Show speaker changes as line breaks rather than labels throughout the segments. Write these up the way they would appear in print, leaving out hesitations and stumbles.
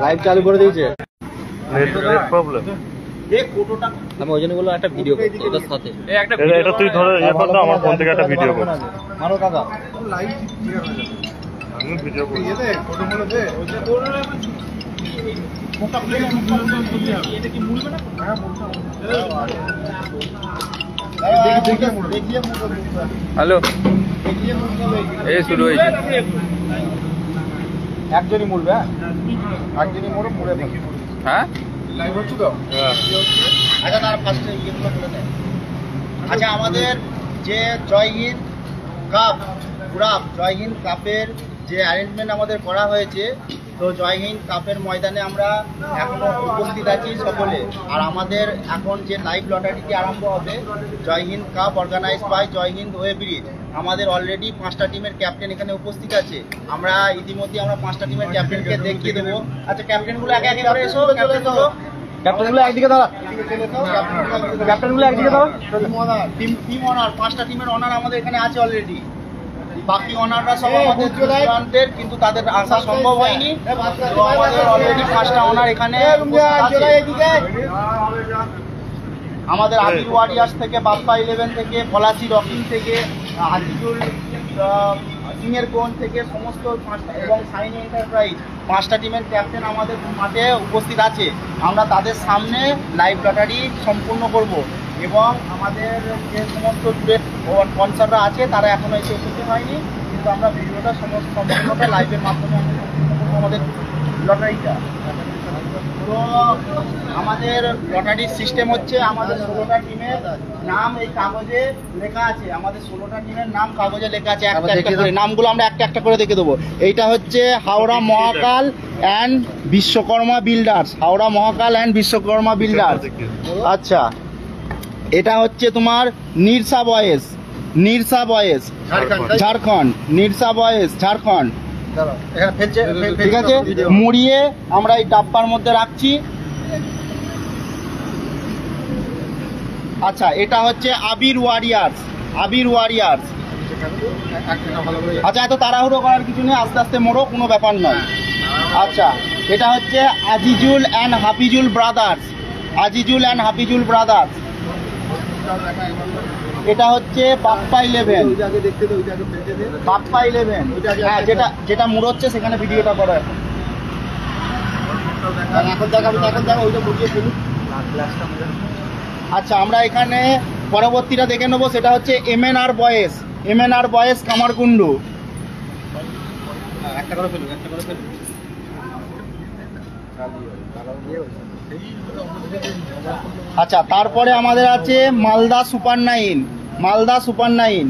Live চালু করে দিয়েছে।
Net problem.
আমি ওই জন্য বললাম একটা ভিডিও করতে এটার সাথে।
এটা তুই ধরে ইয়ে কর না, আমার ফোন থেকে একটা ভিডিও কর।
মারো কাকা।
লাইভ ঠিক আছে।
আমি ভিডিও করি।
এই দে ফটো মনে দে। ওই যে তোর মুখটা খুলে এটা কি মুলবে না? হ্যাঁ মুলটা। দেখিয়ে মুলবে।
হ্যালো, এই শুরু হয়েছে।
একজনই মুলবে, একজনই মোড়ে মুড়ে দেখি।
হ্যাঁ
লাইভ হচ্ছে তো?
আচ্ছা তার ফার্স্টে ইয়েগুলো করে দেয়। আচ্ছা আমাদের যে জয় হিন্দ কাপ জয় হিন্দ কাপের যে অ্যারেঞ্জমেন্ট আমাদের করা হয়েছে, তো জয় হিন্দ কাপের ময়দানে আমরা এখনো উপস্থিত আছি সকলে। আর আমাদের এখন যে লাইভ লটারিটি আরম্ভ হবে, Jai Hind cup organise by Jai Hind weigh bridge, আমাদের অলরেডি 5টা টিমের ক্যাপ্টেন এখানে উপস্থিত আছে। আমরা ইতিমধ্যে 5টা টিমের ক্যাপ্টেনকে দেখিয়ে দেবো। আচ্ছা ক্যাপ্টেনগুলো একে একে করে এসো।
ক্যাপ্টেনগুলো একদিকে দাঁড়া, ক্যাপ্টেনগুলো একদিকে দাঁড়া।
টিম অনার 5টা টিমের অনার আমাদের এখানে আছে অলরেডি। বাকি অনাররা সব আমাদের দূরান্তের, কিন্তু তাদের আসা সম্ভব হয়নি। তো আমাদের অলরেডি 5টা অনার এখানে আমাদের আবির ওয়ারিয়ার্স থেকে, বাপ্পা 11 থেকে, পলাশি রকিং থেকে, হাজিজুল সিংয়ের কোন থেকে সমস্ত 5টা এবং সাইন এন্টারপ্রাইজ 5টা টিমের ক্যাপ্টেন আমাদের মাঠে উপস্থিত আছে। আমরা তাদের সামনে লাইভ লটারি সম্পূর্ণ করব এবং আমাদের যে সমস্ত ট্রেড স্পন্সররা আছে তারা এখনো এসে উপস্থিত হয়নি, কিন্তু আমরা ভিডিওটা সম্পূর্ণটা লাইভের মাধ্যমে আমাদের লটারিটা। তো আমাদের লটারির সিস্টেম হচ্ছে, আমাদের 16টা টিমের নাম এই কাগজে লেখা আছে। আমাদের 16টা টিমের নাম কাগজে লেখা আছে একটা একটা করে। নামগুলো আমরা একটা একটা করে দেখে দেবো। এইটা হচ্ছে Howrah Mahakal and Vishwakarma builders, Howrah Mahakal and Vishwakarma builders. আচ্ছা, এটা হচ্ছে তোমার নিরসা বয়েজ, ঝাড়খণ্ড, নিরসা বয়েজ ঝাড়খণ্ড। ঠিক আছে, মুড়িয়ে আমরা এই ডাব্বার মধ্যে রাখছি। আচ্ছা, এটা হচ্ছে আবির ওয়ারিয়ার্স। আচ্ছা, এত তাড়াহুড়ো করার কিছু নেই, আস্তে আস্তে মোড়ো, কোনো ব্যাপার নয়। আচ্ছা, এটা হচ্ছে আজিজুল অ্যান্ড হাফিজুল ব্রাদার্স, এটা হচ্ছে বাপ্পা 11, হ্যাঁ যেটা মুড়োচ্ছে সেখানে ভিডিওটা করো এখন। আচ্ছা, আমরা এখানে পরবর্তীটা দেখে নেবো। সেটা হচ্ছে MNR বয়েস কামারকুন্ডু। একটা করে ফেলুন। আচ্ছা, তারপরে আমাদের আছে মালদা সুপার নাইন।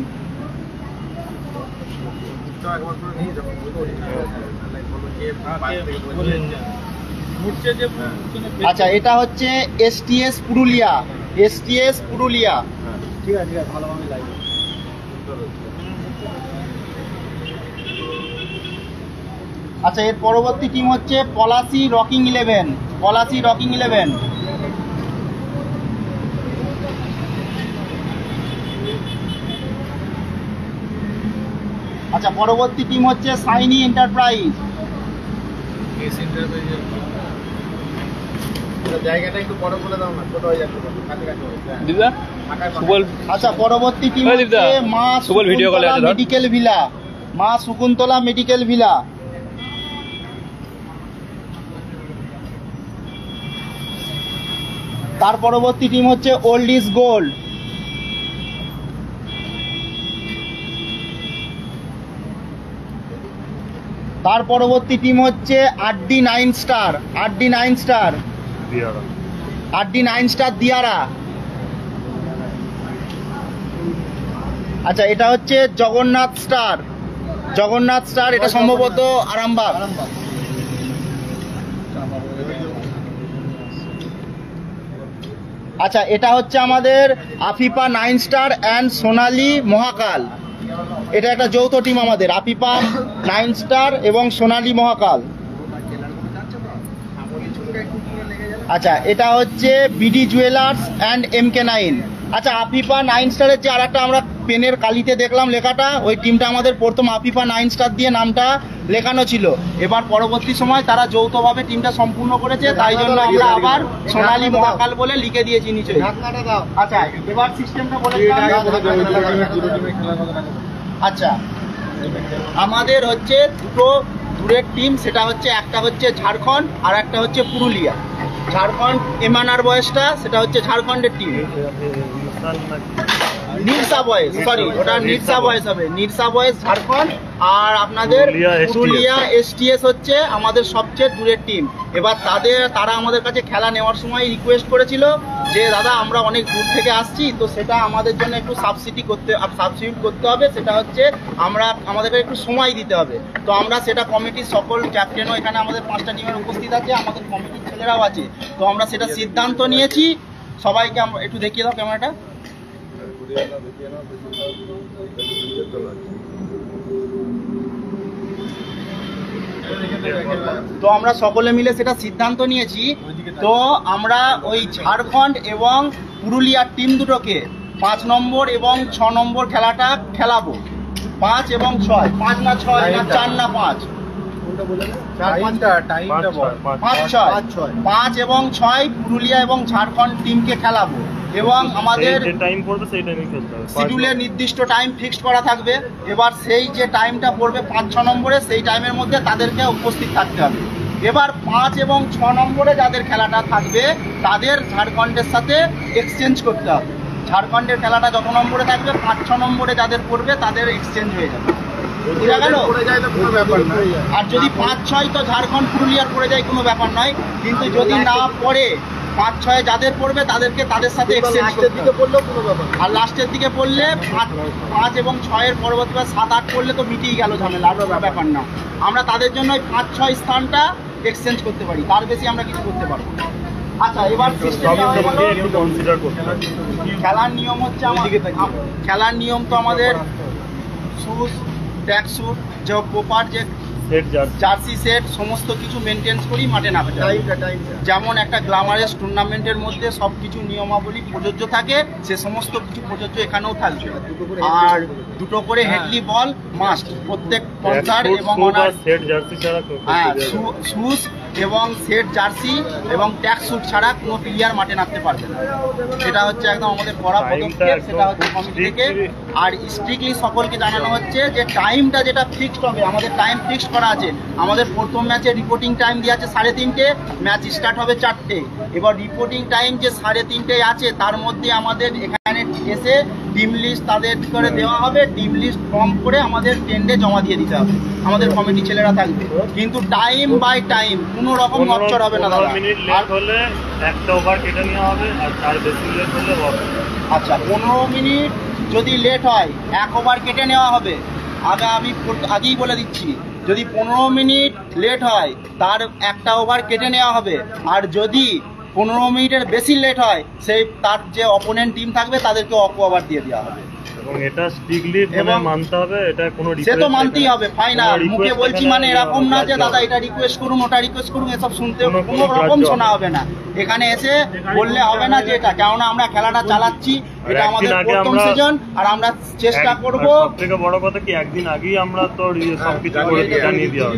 আচ্ছা, এটা হচ্ছে STS পুরুলিয়া। ঠিক আছে, ভালোভাবে লাইভ। আচ্ছা, এর পরবর্তী টিম হচ্ছে পলাশি রকিং 11। আচ্ছা, পরবর্তী টিম হচ্ছে সাইনি এন্টারপ্রাইজ। জায়গাটা একটু বড় করে দাও না, ছোট হয়ে যাচ্ছে। আচ্ছা, পরবর্তী টিম হচ্ছে মা শকুন্তলা মেডিকেল ভিলা। তার পরবর্তী টিম হচ্ছে ওল্ড ইজ গোল্ড। তার পরবর্তী টিম হচ্ছে RD 9 স্টার দিয়ারা। আচ্ছা, এটা হচ্ছে জগন্নাথ স্টার, এটা সম্ভবত আরামবাগ। আচ্ছা, এটা হচ্ছে আমাদের আফিফা 9 স্টার অ্যান্ড সোনালী মহাকাল। এটা একটা যৌথ টিম আমাদের, আফিফা 9 স্টার এবং সোনালী মহাকাল। আচ্ছা, এটা হচ্ছে BD জুয়েলার্স অ্যান্ড MK9। আচ্ছা, আফিফা 9 স্টারের যে আর একটা আমরা পেনের কালিতে দেখলাম লেখাটা, ওই টিমটা আমাদের প্রথম আফিফা 9 স্টার দিয়ে নামটা লেখানো ছিল। এবার পরবর্তী সময় তারা যৌথভাবে টিমটা সম্পূর্ণ করেছে, তাই জন্য আমরা আবার সোনালী মহাকাল বলে লিখে দিয়েছি নিচে। আচ্ছা, এবার সিস্টেমটা বলে দিলাম। আচ্ছা, আমাদের হচ্ছে দুটো দূরের টিম, সেটা হচ্ছে একটা হচ্ছে ঝাড়খণ্ড আর একটা হচ্ছে পুরুলিয়া। ঝাড়খণ্ড এমআনআর বয়েসটা সেটা হচ্ছে ঝাড়খণ্ডের টিম, নিরসা বয়েস, সরি ওটা নিরসা বয়েস হবে, নিরসা বয়েস ঝাড়খণ্ড। আর আপনাদের পুরুলিয়া এসটিএস হচ্ছে আমাদের সবচেয়ে দূরের টিম। এবার তারা আমাদের কাছে খেলা নেওয়ার সময় রিকোয়েস্ট করেছিল যে দাদা আমরা অনেক দূর থেকে আসছি, তো সেটা আমাদের জন্য একটু সাবস্টিটিউট করতে হবে, সেটা হচ্ছে আমাদেরকে একটু সময় দিতে হবে। তো আমরা সেটা কমিটির সকল ক্যাপ্টেনও এখানে আমাদের 5টা টিমের উপস্থিত আছে, আমাদের কমিটির ছেলেরাও আছে, তো আমরা সেটা সিদ্ধান্ত নিয়েছি। সবাইকে আমরা একটু দেখিয়ে দাও ক্যামেরাটা। তো আমরা সকলে মিলে সেটা সিদ্ধান্ত নিয়েছি। তো আমরা ওই ঝাড়খণ্ড এবং পুরুলিয়ার টিম দুটোকে 5 নম্বর এবং 6 নম্বর খেলাটা খেলাবো। 5 এবং 6, 5 না 6 না 4 না 5, 5 এবং 6 পুরুলিয়া এবং ঝাড়খণ্ড টিমকে খেলাবো। এবং আমাদের শিডিউলের নির্দিষ্ট টাইম ফিক্সড করা থাকবে। এবার সেই যে টাইমটা পড়বে 5-6 নম্বরে, সেই টাইমের মধ্যে তাদেরকে উপস্থিত থাকতে হবে। এবার 5 এবং 6 নম্বরে যাদের খেলাটা থাকবে তাদের ঝাড়খণ্ডের সাথে এক্সচেঞ্জ করতে হবে। ঝাড়খণ্ডের খেলাটা যত নম্বরে থাকবে 5-6 নম্বরে যাদের পড়বে তাদের এক্সচেঞ্জ হয়ে যাবে। আর যদি 5-6 তো ঝাড়খণ্ড পুরুলিয়ার পড়ে যায় কোনো ব্যাপার নয়, কিন্তু যদি না পড়ে 5-6 যাদের পড়বে তাদেরকে তাদের সাথে এক্সচেঞ্জ দিকে পড়লেও কোনো ব্যাপার। আর লাস্টের দিকে পড়লে 5 এবং 6-এর পরবর্তীবার 7-8 পড়লে তো মিটিয়ে গেল ঝামেলা, আর কোনো ব্যাপার না। আমরা তাদের জন্য 5-6 স্থানটা এক্সচেঞ্জ করতে পারি, তার বেশি আমরা কিছু করতে পারবো। আচ্ছা, এবার খেলার নিয়ম হচ্ছে খেলার নিয়ম তো আমাদের শুজ, ট্র্যাক স্যুট, যে প্রপার যে জার্সি সেট সমস্ত কিছু মেনটেন্স করি মাঠে নামতে। যেমন একটা গ্ল্যামারাস টুর্নামেন্টের মধ্যে সব কিছু নিয়মাবলী প্রযোজ্য থাকে, সে সমস্ত কিছু প্রযোজ্য এখানেও থাকবে। আর দুটো করে হেডলি বল মাস্ট প্রত্যেক পন্থার, এবং শুজ এবং সেট জার্সি এবং ট্যাক্স স্যুট ছাড়া কোনো প্লেয়ার মাঠে নামতে পারবে না। সেটা হচ্ছে একদম আমাদের কড়া পদক্ষেপ, সেটা হচ্ছে কমিটি থেকে। আর স্ট্রিক্টলি সকলকে জানানো হচ্ছে যে টাইমটা যেটা ফিক্সড হবে, আমাদের টাইম ফিক্সড করা আছে। আমাদের প্রথম ম্যাচে রিপোর্টিং টাইম দিয়ে আছে 3:30, ম্যাচ স্টার্ট হবে 4টে। এবার রিপোর্টিং টাইম যে 3:30 আছে তার মধ্যে আমাদের এখানে এসে টিম লিস্ট তাদের করে দেওয়া হবে, টিম লিস্ট ফর্ম করে আমাদের টেন্ডে জমা দিয়ে দিতে হবে, আমাদের কমিটি ছেলেরা থাকবে। কিন্তু টাইম বাই টাইম কোনো রকম নচ্চর হবে না দাদা।
একটা ওভার কেটে নেওয়া হবে, আর তার বেশি লেট হলে হবে।
আচ্ছা, 15 মিনিট যদি লেট হয় 1 ওভার কেটে নেওয়া হবে। আমি আগেই বলে দিচ্ছি, যদি 15 মিনিট লেট হয় তার 1টা ওভার কেটে নেওয়া হবে। আর যদি 15 মিনিটের বেশি লেট হয় তার যে অপোনেন্ট টিম থাকবে তাদেরকে অফ ওভার দিয়ে দেওয়া হবে।
এবং এটা স্ট্রিক্টলি মানতে হবে, এটা কোনো
সে তো মানতেই হবে, ফাইনাল। মুখে বলছি মানে এরকম না যে দাদা এটা রিকোয়েস্ট করুন ওটা রিকোয়েস্ট করুন, এসব শুনতে কোনো রকম শোনা হবে না। এখানে এসে বললে হবে না যে এটা, কেননা আমরা খেলাটা চালাচ্ছি, এটা আমাদের প্রথম সিজন, আর আমরা চেষ্টা করব।
সবথেকে বড় কথা কি, একদিন আগেই আমরা তো সবকিছু করে জানিয়ে দেওয়া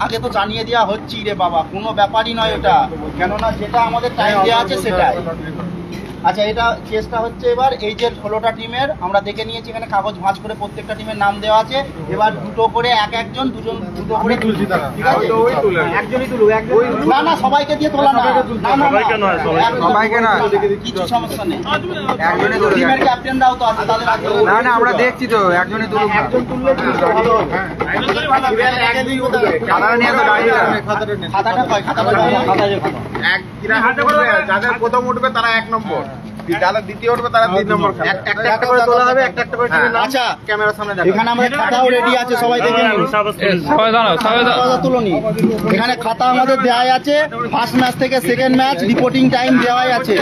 আগে তো জানিয়ে দেওয়া হচ্ছে রে বাবা, কোনো ব্যাপারই নয় ওটা, কেননা যেটা আমাদের টাইম দেওয়া আছে সেটাই। আচ্ছা, এটা কেসটা হচ্ছে এবার এই যে 16টা টিমের আমরা দেখে নিয়েছি, এখানে কাগজ ভাঁজ করে প্রত্যেকটা টিমের নাম দেওয়া আছে। এবার দুটো করে একজন দুটো করে তুলছি, ঠিক আছে? একজনই তুলুক, না না সবাইকে দিয়ে তোলা না,
সবাইকে নয়,
সবাইকে নয়,
কিছু সমস্যা নেই, একজনই তুলুক। টিমের ক্যাপ্টেনরাও তো আছে, তাহলে
না না আমরা দেখছি তো, একজনই তুলুক।
একজন তুললে ভালো হবে।
খাতাটা নিয়ে তো গাড়ি
খাতাটা কয়, খাতাটা
যাদের প্রথম উঠবে তারা 1 নম্বর, যারা দ্বিতীয় উঠবে তারা 2 নম্বর। একটা করে তোলা হবে, একটা করে
আচ্ছা
ক্যামেরার সামনে দেখো।
এখানে আমাদের খাতাও রেডি আছে, সবাই দেখে নিন। তুলনি এখানে খাতা আমাদের দেওয়াই আছে, ফার্স্ট ম্যাচ থেকে সেকেন্ড ম্যাচ রিপোর্টিং টাইম দেওয়াই আছে।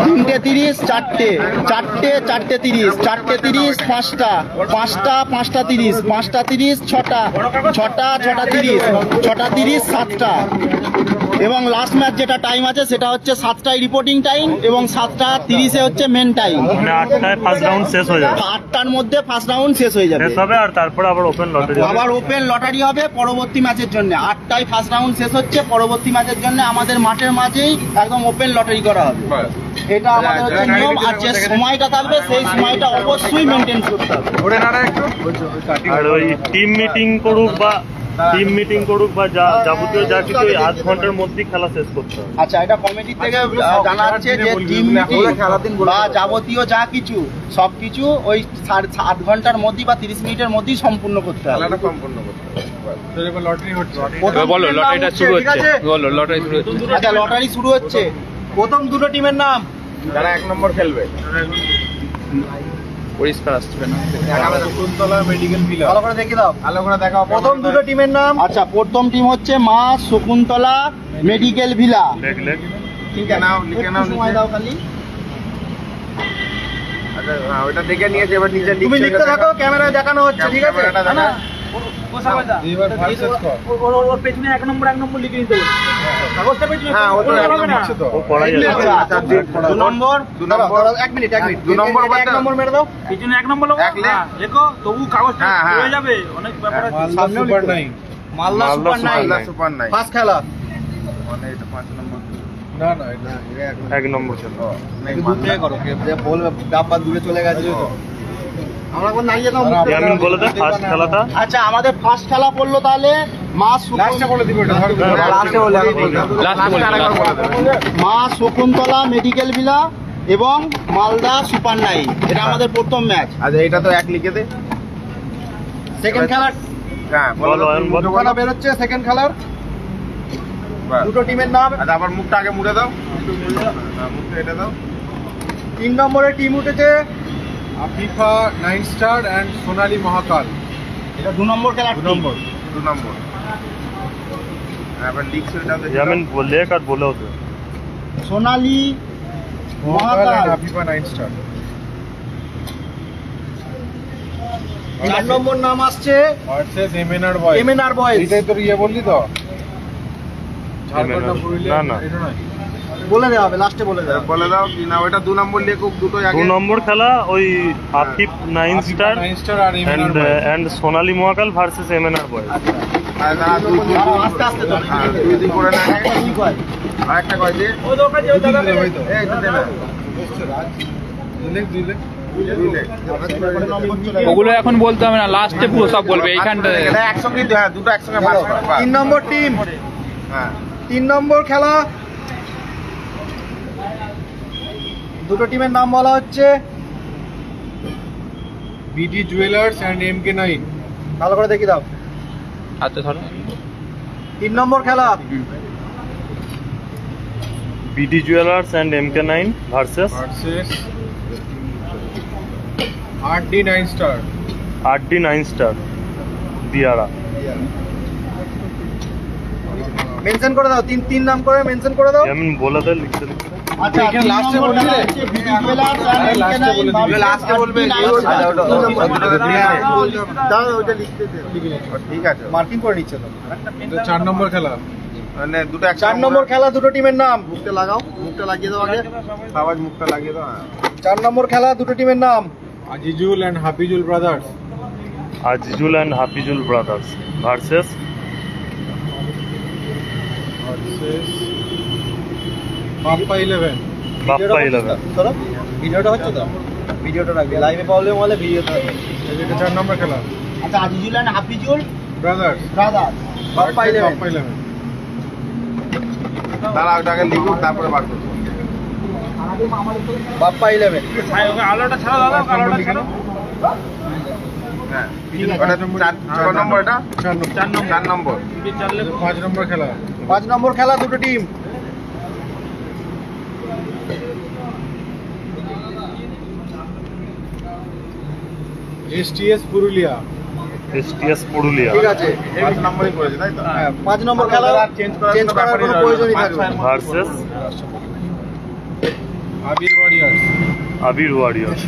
3:30, 4টে, 4টে, 4:30, 4:30, 5টা, 5টা, 5:30, 5:30, 6টা, 6টা, 6:30, 6:30, 7টা, এবং লাস্ট ম্যাচ যেটা টাইম আছে সেটা হচ্ছে 7টায় রিপোর্টিং টাইম এবং 7:30 হচ্ছে মেন টাইম।
মানে 8টায় ফার্স্ট রাউন্ড শেষ হয়ে যাবে,
8টার মধ্যে ফার্স্ট রাউন্ড শেষ হয়ে যাবে,
শেষ হবে, আর তারপরে আবার ওপেন লটারি
আবার ওপেন লটারি হবে পরবর্তী ম্যাচের জন্য। 8টায় ফার্স্ট রাউন্ড শেষ হচ্ছে, পরবর্তী ম্যাচের জন্য আমাদের মাঠের মাঝেই একদম ওপেন লটারি করা হবে। এটা আমাদের হচ্ছে নিয়ম, আর যে সময়টা থাকবে সেই সময়টা অবশ্যই মেনটেন করতে হবে।
আর ওই টিম মিটিং করুক বা যাবতীয় যা কিছু ওই 8 ঘন্টার মধ্যেই খেলা শেষ করতে হবে।
আচ্ছা, এটা কমিটি থেকে জানা যাচ্ছে যে টিম মিটিং বা যাবতীয় যা কিছু সবকিছু ওই 8 ঘন্টার মধ্যেই বা 30 মিনিটের মধ্যেই সম্পূর্ণ করতে হবে।
বলো লটারিটা শুরু হচ্ছে, বলো লটারি শুরু হচ্ছে।
আচ্ছা, লটারি শুরু হচ্ছে। প্রথম দুটো টিমের নাম,
যারা 1 নম্বর খেলবে।
পরিষ্কার আসছে না,
শকুন্তলা মেডিকেল ভিলা।
ভালো করে দেখে দাও,
ভালো করে দেখাও
প্রথম দুটো টিমের নাম। আচ্ছা, প্রথম টিম হচ্ছে মা শকুন্তলা মেডিকেল ভিলা।
দেখলে
লিখে নাও, লিখে নাও।
সময় দাও খালি।
আচ্ছা, ওটা দেখে নিয়েছে, এবার নিচে
তুমি লিখতে থাকো, ক্যামেরায় দেখানো হচ্ছে, ঠিক আছে?
এবার ভার্সেস কর।
ওর পেছনে 1 নম্বর লিখে নিতে হবে। কাগজটা পেছনে
হ্যাঁ, ও তো
হবে না।
ও পড়াই যাবে।
আচ্ছা, 2 নম্বর। 1 মিনিট।
2 নম্বর বলতে
1 নম্বর মেরে দাও।
পেছনে 1 নম্বর লোক
এক লেখ।
লেখো, তবু কাগজটা
হ্যাঁ, হ্যাঁ।
হয়ে যাবে, অনেক ব্যাপার আছে।
Malda super 9।
Malda super
Malda
9
super 9।
First খেলা।
মানে এটা 5 নম্বর।
না না, এটা
1 নম্বর খেলা।
একটু দূর থেকে করো, বলবে ডাব্বা দূরে চলে গেছে তো। আমরা কোন দাঁড়িয়ে যেতাম।
ইয়ামিন বলে দে ফার্স্ট খেলাটা।
আচ্ছা, আমাদের ফার্স্ট খেলা পড়লো তাহলে মা
লাস্টে বলে দিব এটা।
লাস্টে বলে
মা শকুন্তলা মেডিকেল ভিলা এবং মালদা সুপার 9। এটা আমাদের প্রথম ম্যাচ।
আচ্ছা, এটা তো 1 লিখে দে।
সেকেন্ড খেলার
হ্যাঁ,
বলো অয়ন বল।
খেলা বেরোচ্ছে। সেকেন্ড খেলার দুটো টিমের নাম।
আচ্ছা, আবার মুখটা আগে মুড়ে দাও। হ্যাঁ, মুখটা এটা দাও।
3 নম্বরের টিম উঠেছে,
আফিফা 9 স্টার এন্ড সোনালী মহাকাল।
এটা 2 নম্বর খেলার
2 নম্বর।
2 নম্বর। এবার লিখছো এটা তো।
ইয়ামিন লেখ আর বলেও তো।
Sonali
Mahakal
Mahakal.
And Afifa 9 star.
4 number নাম আসছে
versus MNR boys.
MNR boys.
এটাই তোর বললি তো? ঝাড়খণ্ড
MNR
পুরুলিয়া।
না, না।
এটা নয়।
বলে দেওয়া হবে, লাস্টে বলে দেওয়া হবে।
বলে দাও কি না, ওটা 2 নম্বর লেখুক, দুটোই আগে।
2 নম্বর খেলা ওই আফিফ 9
আফিফা
স্টার
9 স্টার আর MNR boys.
And Sonali Mahakal versus MNR boys.
আর তারা দুই দুই
আস্তে আস্তে তো।
হ্যাঁ, 2 দিন করে নেয়।
ঠিক হয়।
আর একটা কয় যে
দুই দিন দেবে তো।
এই তো দেবে।
দুই লেখ।
ওগুলো এখন বলতে হবে না, লাস্টে পুরো সব বলবে এইখানটা।
এটা একসঙ্গে, হ্যাঁ, দুটো একসঙ্গে পাস করো।
3 নম্বর টিম,
হ্যাঁ,
3 নম্বর খেলা। দুটো টিমের নাম বলা হচ্ছে,
বিডি জুয়েলার্স এন্ড MK9।
ভালো করে দেখি দাও।
আচ্ছা ধরো
3 নম্বর খেলা,
BD jewellers and MK9 versus
versus RD 9 star.
RD 9 star দিয়ারা।
মেনশন করে দাও। 3 নাম করে মেনশন করে দাও।
ইয়ামিন বলে দে, লিখতে লিখতে।
আচ্ছা,
এখানে লাস্টে বলে দিলে? লাস্টে বলে দিলে।
লাস্টে বলবে। ঠিক আছে,
মার্কিং করে নিচ্ছে তো।
4 নম্বর খেলা।
মানে দুটো
4 নম্বর খেলা, দুটো টিমের নাম। মুখটা লাগাও, মুখটা লাগিয়ে দাও আগে।
সবাই মুখটা লাগিয়ে দাও।
4 নম্বর খেলা, দুটো টিমের নাম।
Azizul and Hafizul brothers.
Azizul and Hafizul brothers versus
Bappa 11।
Bappa 11।
চলো, ভিডিওটা হচ্ছে তো? ভিডিওটা রাখবে, লাইভে প্রবলেম হলে ভিডিওটা রাখবে।
এটা 4 নম্বর খেলা।
আচ্ছা, Azizul and Hafizul
brothers.
Brother Bappa 11।
Bappa 11।
তারা ওটাকে লিখুক, তারপরে বার করবো।
বাপ্পা 11।
আলোটা ছাড়া দাও, আলোটা ছাড়া।
হ্যাঁ, ওটা 4 নম্বর। এটা
4 নম্বর।
4 নম্বর।
5 নম্বর খেলা।
5 নম্বর খেলা, দুটো team.
STS Purulia.
STS Purulia
ঠিক আছে,
5 নম্বরই করেছে, তাই তো?
হ্যাঁ, 5 নম্বর খেলা চেঞ্জ করার কোনো প্রয়োজনই থাকবে না।
ভার্সেস
আবির ওয়ারিয়ার্স।
আবির ওয়ারিয়ার্স।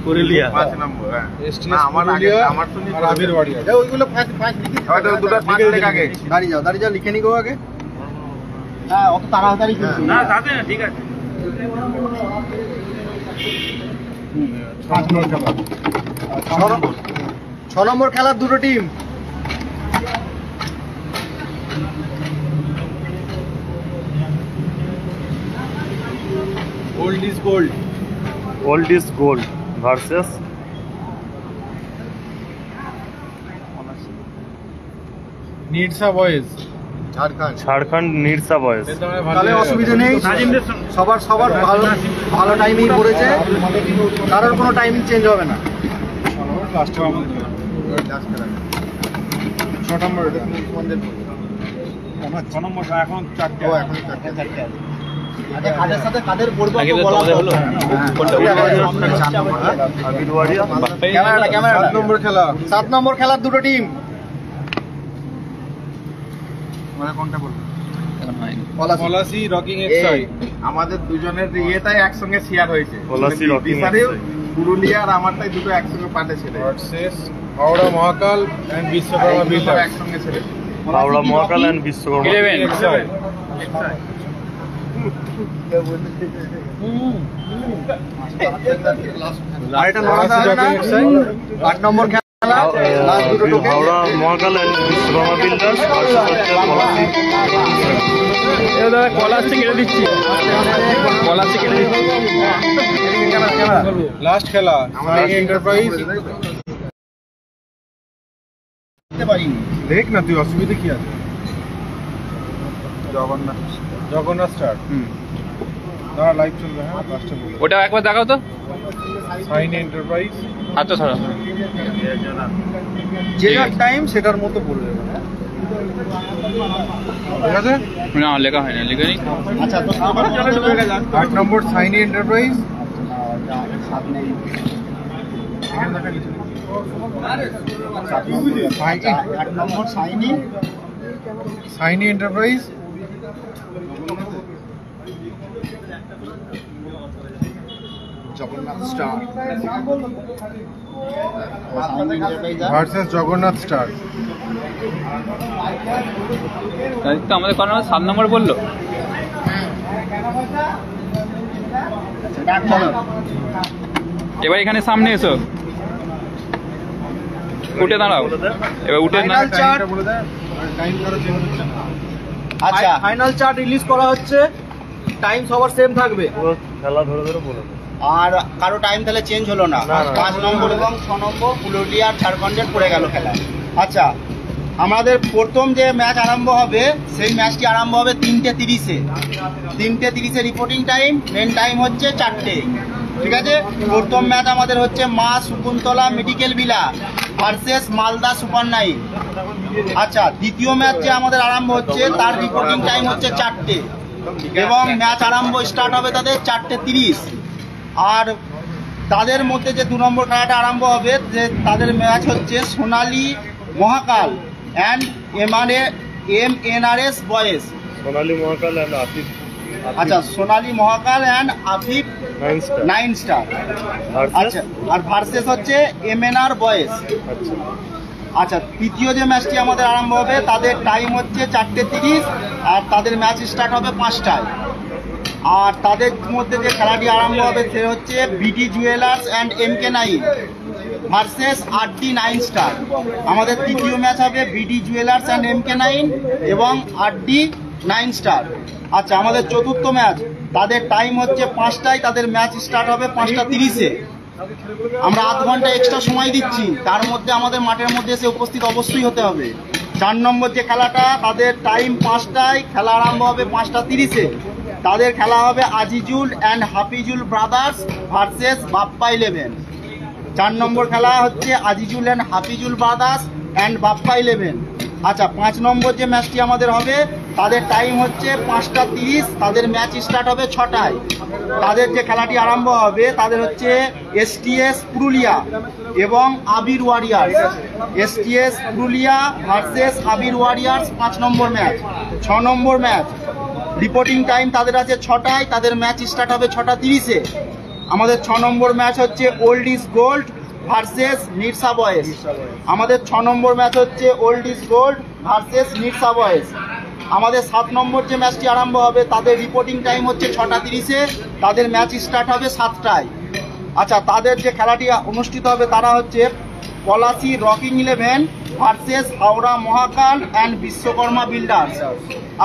পুরুলিয়া
5 নম্বর হ্যাঁ
STS
না আমার আগে
পুরুলিয়া
আমার তো
আর আবির ওয়ারিয়ার।
ওইগুলো পাঁচ লিখে
হয়তো দুটো 5 থেকে আগে
দাঁড়িয়ে যাও লিখে নিগো আগে। হ্যাঁ অত তাড়াতাড়ি কিন্তু
না তাতে না ঠিক আছে
5 নম্বর খেলা।
6 নম্বর খেলার দুটো টিম।
Old is gold.
Old is gold versus
Nirsa boys.
Jharkhand Nirsa boys.
তাহলে অসুবিধা নেই, সবার ভালো ভালো টাইমিং পড়েছে, কারোর কোনো টাইমিং চেঞ্জ হবে না।
লাস্টে আমাদের 6 নম্বর। 6 নম্বর এখন 4টে।
কাদের সাথে কাদের পড়বে
আগে
তো
তো
বলা
তোমাদের হলো। কোনটা বলবো?
আবির ওয়ারিয়া
ক্যামেরাটা
7 নম্বর খেলা।
7 নম্বর খেলার দুটো টিম।
মানে কোনটা বলবো
পলাশি রকিং এক্সাই।
আমাদের দুজনের ইয়েটাই একসঙ্গে শেয়ার হয়েছে
পলাশি রকিং
বিসারেও
এক্সাই।
পুরুলিয়া আর আমারটাই দুটো একসঙ্গে পার্টে ছিল
versus Howrah Mahakal and Bishwakarma builder.
একসঙ্গে ছিল
হাওড়া মহাকাল এন্ড বিশ্বকর্মা।
11
এক্সাই।
আরেকটা নড়াতে হবে না? 8 নম্বর খেলা লাস্ট দুটো টোকে।
Howrah Mahakal and Vishwakarma builders Palashi.
Last খেলা এন্টারপ্রাইজ। দেখ না তুই, অসুবিধা কি আছে? জগন্নাথ স্টার। না লাইভ চলবে। হ্যাঁ লাস্টে বলবো।
ওটা একবার দেখাও তো।
Sign enterprise.
আচ্ছা ছাড়া
যে যার টাইম সেটার মতো বলবে।
ঠিক আছে।
না লেখা হয় না, লিখে নি।
আচ্ছা
8 number Saini enterprise.
8 number Saini
Saini enterprise.
Jagannath star
versus Jagannath star.
তো আমাদের কোন 7 নম্বর বললো। এবার এখানে সামনে এসো, উঠে দাঁড়াও। এবার উঠে না।
Final chart.
বলে দেয় টাইম কারো চেঞ্জ হচ্ছে না।
আচ্ছা ফাইনাল চার্ট রিলিজ করা হচ্ছে, টাইম সবার সেম থাকবে
খেলা ধরে ধরে বলে দেয়।
আর কারো টাইম তাহলে চেঞ্জ হলো না।
না, না।
5 নম্বর এবং 6 নম্বর পুরুলিয়া আর ঝাড়খণ্ডের পড়ে গেল খেলা। আচ্ছা আমাদের প্রথম যে ম্যাচ আরম্ভ হবে সেই ম্যাচটি আরম্ভ হবে 3:30-এ। 3:30-এ রিপোর্টিং টাইম, মেন টাইম হচ্ছে 4টে। ঠিক আছে, প্রথম ম্যাচ আমাদের হচ্ছে মা Shakuntala medical villa versus Malda super 9। আচ্ছা দ্বিতীয় ম্যাচ যে আমাদের আরম্ভ হচ্ছে তার রিপোর্টিং টাইম হচ্ছে 4টে এবং ম্যাচ আরম্ভ স্টার্ট হবে তাদের 4:30। আর তাদের মধ্যে যে 2 নম্বর খেলাটা আরম্ভ হবে যে তাদের ম্যাচ হচ্ছে Sonali Mahakal and MNRS boys.
Sonali Mahakal and Afif.
আচ্ছা সোনালী মহাকাল অ্যান্ড আফিফ 9 স্টার। আচ্ছা আর ভার্সেস হচ্ছে MNR বয়েজ। আচ্ছা তৃতীয় যে ম্যাচটি আমাদের আরম্ভ হবে তাদের টাইম হচ্ছে 4:30 আর তাদের ম্যাচ স্টার্ট হবে 5টায়। আর তাদের মধ্যে যে খেলাটি আরম্ভ হবে সে হচ্ছে BD jewellers and MK9 versus RD 9 star. আমাদের তৃতীয় ম্যাচ হবে BD জুয়েলার্স অ্যান্ড MK9 এবং RD 9 স্টার। আচ্ছা আমাদের চতুর্থ ম্যাচ তাদের টাইম হচ্ছে 5টায়, তাদের ম্যাচ স্টার্ট হবে 5:30-এ। আমরা আধ ঘন্টা এক্সট্রা সময় দিচ্ছি, তার মধ্যে আমাদের মাঠের মধ্যে এসে উপস্থিত অবশ্যই হতে হবে। 4 নম্বর যে খেলাটা তাদের টাইম 5টায়, খেলা আরম্ভ হবে 5:30-এ। তাদের খেলা হবে Azizul and Hafizul brothers versus Bappa 11। 4 নম্বর খেলা হচ্ছে Azizul and Hafizul brothers and Bappa 11। আচ্ছা 5 নম্বর যে ম্যাচটি আমাদের হবে তাদের টাইম হচ্ছে 5:30, তাদের ম্যাচ স্টার্ট হবে 6টায়। তাদের যে খেলাটি আরম্ভ হবে তাদের হচ্ছে STS পুরুলিয়া এবং আবির ওয়ারিয়ার্স। STS পুরুলিয়া ভার্সেস আবির ওয়ারিয়ার্স 5 নম্বর ম্যাচ। 6 নম্বর ম্যাচ রিপোর্টিং টাইম তাদের আছে 6টায়, তাদের ম্যাচ স্টার্ট হবে 6:30-এ। আমাদের 6 নম্বর ম্যাচ হচ্ছে old is gold versus Nirsa boys. আমাদের 6 নম্বর ম্যাচ হচ্ছে old is gold versus Nirsa boys. আমাদের 7 নম্বর যে ম্যাচটি আরম্ভ হবে তাদের রিপোর্টিং টাইম হচ্ছে 6টা 30-এ, তাদের ম্যাচ স্টার্ট হবে 7টায়। আচ্ছা, তাদের যে খেলাটি অনুষ্ঠিত হবে তারা হচ্ছে Palashi rocking 11 versus Howrah Mahakal and Vishwakarma builders.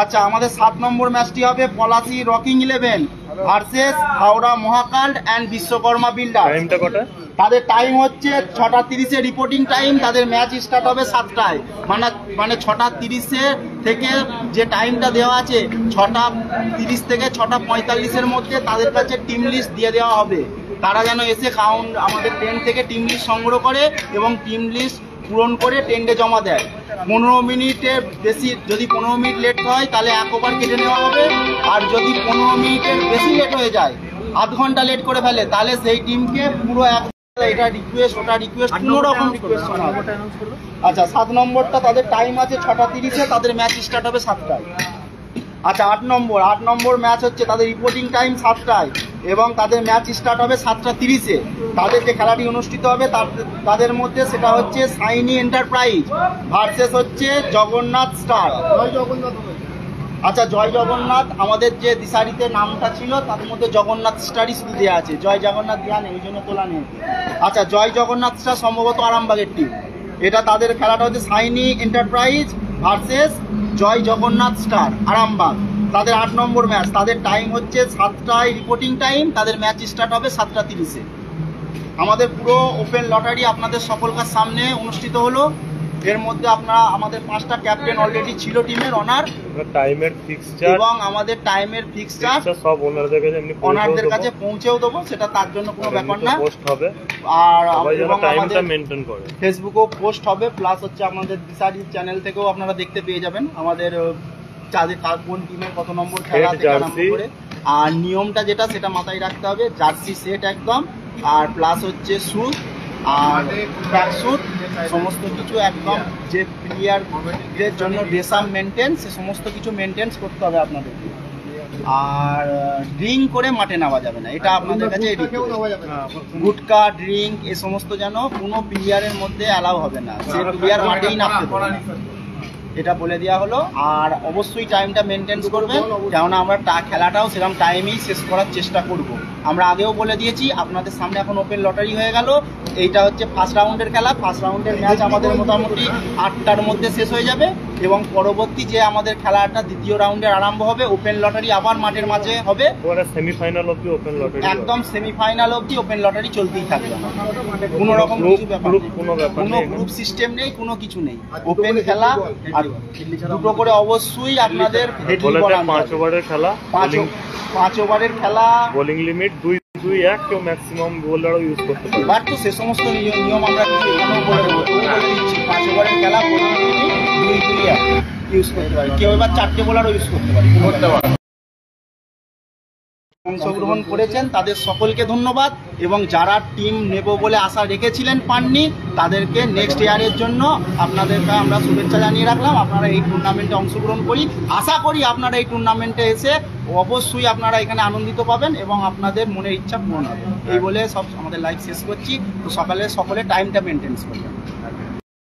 আচ্ছা, আমাদের 7 নম্বর ম্যাচটি হবে Palashi rocking 11 versus Howrah Mahakal and Vishwakarma builders.
টাইমটা কটা?
তাদের টাইম হচ্ছে 6টা 30-এ রিপোর্টিং টাইম, তাদের ম্যাচ স্টার্ট হবে 7টায়। মানে 6টা 30-এ থেকে যে টাইমটা দেওয়া আছে 6টা 30 থেকে 6টা 45-এর মধ্যে তাদের কাছে টিম লিস্ট দিয়ে দেওয়া হবে। তারা যেন এসে আমাদের টেন্ট থেকে টিম লিস্ট সংগ্রহ করে এবং টিম লিস্ট পূরণ করে টেন্টে জমা দেয়। 15 মিনিটের বেশি, যদি 15 মিনিট লেট হয় তাহলে 1 ওভার কেটে নেওয়া হবে, আর যদি 15 মিনিটের বেশি লেট হয়ে যায়, আধ ঘন্টা লেট করে ফেলে, তাহলে সেই টিমকে পুরো এটা রিকোয়েস্ট ওটা রিকোয়েস্ট কোনো রকম রিকোয়েস্ট করা হবে। আচ্ছা, 7 নম্বরটা তাদের টাইম আছে 6টা 30-এ, তাদের ম্যাচ স্টার্ট হবে 7টায়। আচ্ছা, 8 নম্বর ম্যাচ হচ্ছে তাদের রিপোর্টিং টাইম 7টায় এবং তাদের ম্যাচ স্টার্ট হবে 7টা 30-এ। তাদের যে খেলাটি অনুষ্ঠিত হবে তাদের মধ্যে সেটা হচ্ছে সাইনি এন্টারপ্রাইজ ভার্সেস হচ্ছে জগন্নাথ স্টার। আচ্ছা, জয় জগন্নাথ আমাদের যে দিশারিতে নামটা ছিল তার মধ্যে জগন্নাথ স্টারই শুধু দেওয়া আছে, জয় জগন্নাথ দেওয়া নেই, ওই জন্য তোলা নেই। আচ্ছা, জয় জগন্নাথ স্টার সম্ভবত আরামবাগের টিম। এটা তাদের খেলাটা হচ্ছে সাইনি এন্টারপ্রাইজ ভার্সেস জয় জগন্নাথ স্টার আরামবাগ। তাদের 8 নম্বর ম্যাচ, তাদের টাইম হচ্ছে 7টায় রিপোর্টিং টাইম, তাদের ম্যাচ স্টার্ট হবে 7টা 30-এ। আমাদের পুরো ওপেন লটারি আপনাদের সকলকার সামনে অনুষ্ঠিত হলো। এর মধ্যে আপনারা আমাদের 5টা ক্যাপ্টেন অলরেডি ছিল টিমের অনার,
টাইমের ফিক্সচার
এবং আমাদের টাইমের ফিক্সচার
সব ওনারদের কাছে এমনি
ওনারদের কাছে পৌঁছেও দেবো, সেটা তার জন্য কোনো ব্যাপার না।
পোস্ট হবে
আর
সবাই যেন
এবং
টাইমটা
আমাদের
মেইনটেইন করে
ফেসবুকেও পোস্ট হবে, প্লাস হচ্ছে আমাদের দিশারি চ্যানেল থেকেও আপনারা দেখতে পেয়ে যাবেন আমাদের চাঁদে কোন টিমের কত নম্বর খেলা থেকে আরম্ভ করে। আর নিয়মটা যেটা সেটা মাথায় রাখতে হবে, জার্সি সেট একদম, আর প্লাস হচ্ছে স্যুট আর ট্র্যাক স্যুট, সমস্ত কিছু একদম যে প্লেয়ারদের জন্য ড্রেস-আপ মেনটেন, সে সমস্ত কিছু মেনটেন্স করতে হবে আপনাদেরকে। আর ড্রিঙ্ক করে মাঠে নেওয়া যাবে না, এটা আপনাদের কাছে গুটকা ড্রিঙ্ক এ সমস্ত যেন কোনো প্লেয়ারের মধ্যে অ্যালাউ হবে না, সে প্লেয়ার মাঠেই নামতে পারবে না, এটা বলে দেওয়া হলো। আর অবশ্যই টাইমটা মেনটেন্স করবেন, কেননা আমরা খেলাটাও সেরকম টাইমেই শেষ করার চেষ্টা করব। আমরা আগেও বলে দিয়েছি, আপনাদের সামনে এখন ওপেন লটারি হয়ে গেল। এইটা হচ্ছে ফার্স্ট রাউন্ডের খেলা, ফার্স্ট রাউন্ডের ম্যাচ আমাদের মোটামুটি 8টার মধ্যে শেষ হয়ে যাবে এবং পরবর্তী যে আমাদের খেলাটা দ্বিতীয় রাউন্ডের আরম্ভ হবে, ওপেন লটারি আবার মাঠের মাঝে হবে,
সেমিফাইনাল অবধি ওপেন লটারি,
একদম সেমিফাইনাল অবধি ওপেন লটারি চলতেই থাকবে, কোনো রকম কিছু ব্যাপার নেই, কোনো গ্রুপ সিস্টেম নেই, কোনো কিছু নেই, ওপেন খেলা। আর দুটো করে অবশ্যই আপনাদের
5 ওভারের খেলা,
5 ওভারের খেলা,
বোলিং লিমিট 2-2-1, কেউ ম্যাক্সিমাম বোলারও ইউজ করতে পারে।
এবার তো সে সমস্ত নিয়ম আমরা কিছু এখানেও বলে দেবো, 5 ওভারের খেলা, বোলিং লিমিট 2-2-1 ইউজ করতে পারে, কেউ এবার 4টে বোলারও ইউজ করতে পারে। অংশগ্রহণ করেছেন তাদের সকলকে ধন্যবাদ, এবং যারা টিম নেব বলে আশা রেখেছিলেন পাননি, তাদেরকে নেক্সট ইয়ারের জন্য আপনাদেরকে আমরা শুভেচ্ছা জানিয়ে রাখলাম। আপনারা এই টুর্নামেন্টে অংশগ্রহণ করি, আশা করি আপনারা এই টুর্নামেন্টে এসে অবশ্যই আপনারা এখানে আনন্দিত পাবেন এবং আপনাদের মনের ইচ্ছা পূরণ হবে। এই বলে সব আমাদের লাইভ শেষ করছি। তো সকলে টাইমটা মেনটেন করবেন।